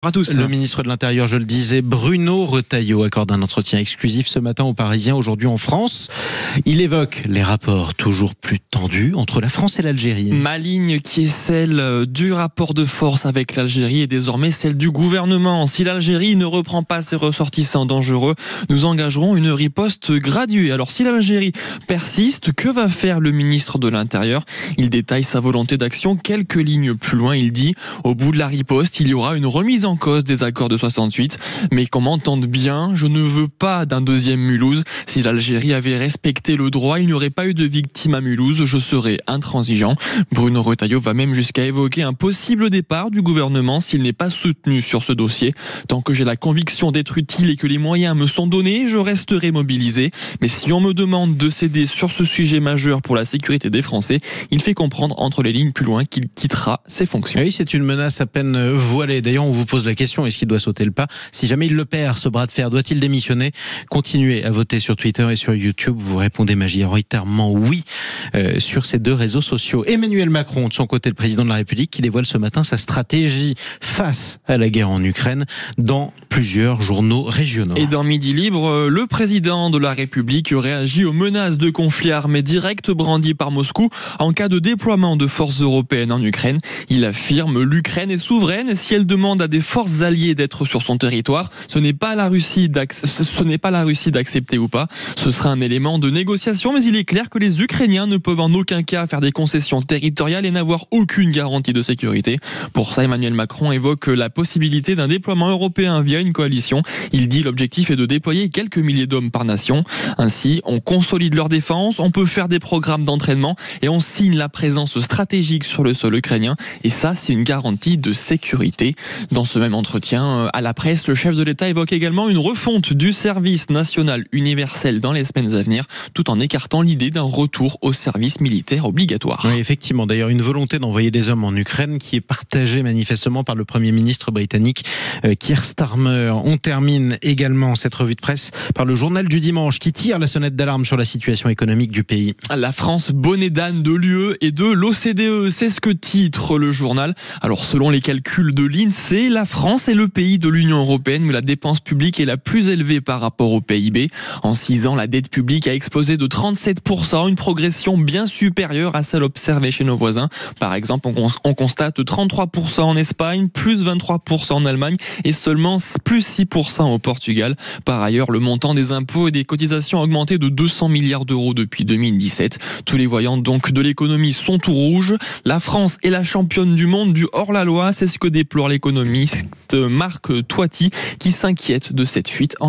À tous. Le ministre de l'Intérieur, je le disais, Bruno Retailleau, accorde un entretien exclusif ce matin aux Parisiens, aujourd'hui en France. Il évoque les rapports toujours plus tendus entre la France et l'Algérie. Ma ligne, qui est celle du rapport de force avec l'Algérie, est désormais celle du gouvernement. Si l'Algérie ne reprend pas ses ressortissants dangereux, nous engagerons une riposte graduée. Alors si l'Algérie persiste, que va faire le ministre de l'Intérieur? Il détaille sa volonté d'action quelques lignes plus loin. Il dit, au bout de la riposte, il y aura une remise en cause des accords de 68, mais qu'on m'entende bien, je ne veux pas d'un deuxième Mulhouse. Si l'Algérie avait respecté le droit, il n'y aurait pas eu de victimes à Mulhouse, je serais intransigeant. Bruno Retailleau va même jusqu'à évoquer un possible départ du gouvernement s'il n'est pas soutenu sur ce dossier. Tant que j'ai la conviction d'être utile et que les moyens me sont donnés, je resterai mobilisé. Mais si on me demande de céder sur ce sujet majeur pour la sécurité des Français, il fait comprendre entre les lignes plus loin qu'il quittera ses fonctions. Oui, c'est une menace à peine voilée. D'ailleurs, on vous pose la question, est-ce qu'il doit sauter le pas? Si jamais il le perd, ce bras de fer, doit-il démissionner? Continuez à voter sur Twitter et sur YouTube. Vous répondez majoritairement oui sur ces deux réseaux sociaux. Emmanuel Macron, de son côté, le président de la République, qui dévoile ce matin sa stratégie face à la guerre en Ukraine dans plusieurs journaux régionaux. Et dans Midi Libre, le président de la République réagit aux menaces de conflit armé direct brandies par Moscou en cas de déploiement de forces européennes en Ukraine. Il affirme: l'Ukraine est souveraine. Si elle demande à des forces alliées d'être sur son territoire, ce n'est pas la Russie d'accepter ou pas. Ce sera un élément de négociation, mais il est clair que les Ukrainiens ne peuvent en aucun cas faire des concessions territoriales et n'avoir aucune garantie de sécurité. Pour ça, Emmanuel Macron évoque la possibilité d'un déploiement européen via une coalition. Il dit l'objectif est de déployer quelques milliers d'hommes par nation. Ainsi, on consolide leur défense, on peut faire des programmes d'entraînement et on signe la présence stratégique sur le sol ukrainien. Et ça, c'est une garantie de sécurité. Dans ce même entretien à la presse, le chef de l'État évoque également une refonte du service national universel dans les semaines à venir, tout en écartant l'idée d'un retour au service militaire obligatoire. Oui, effectivement. D'ailleurs, une volonté d'envoyer des hommes en Ukraine qui est partagée manifestement par le Premier ministre britannique Keir Starmer. On termine également cette revue de presse par le journal du dimanche qui tire la sonnette d'alarme sur la situation économique du pays. La France, bonnet d'âne de l'UE et de l'OCDE, c'est ce que titre le journal. Alors selon les calculs de l'INSEE, la France est le pays de l'Union européenne où la dépense publique est la plus élevée par rapport au PIB. En 6 ans, la dette publique a explosé de 37%, une progression bien supérieure à celle observée chez nos voisins. Par exemple, on constate 33% en Espagne, plus 23% en Allemagne et seulement plus 6% au Portugal. Par ailleurs, le montant des impôts et des cotisations a augmenté de 200 milliards d'euros depuis 2017. Tous les voyants donc de l'économie sont tout rouges. La France est la championne du monde du hors-la-loi, c'est ce que déplore l'économiste Marc Toiti qui s'inquiète de cette fuite en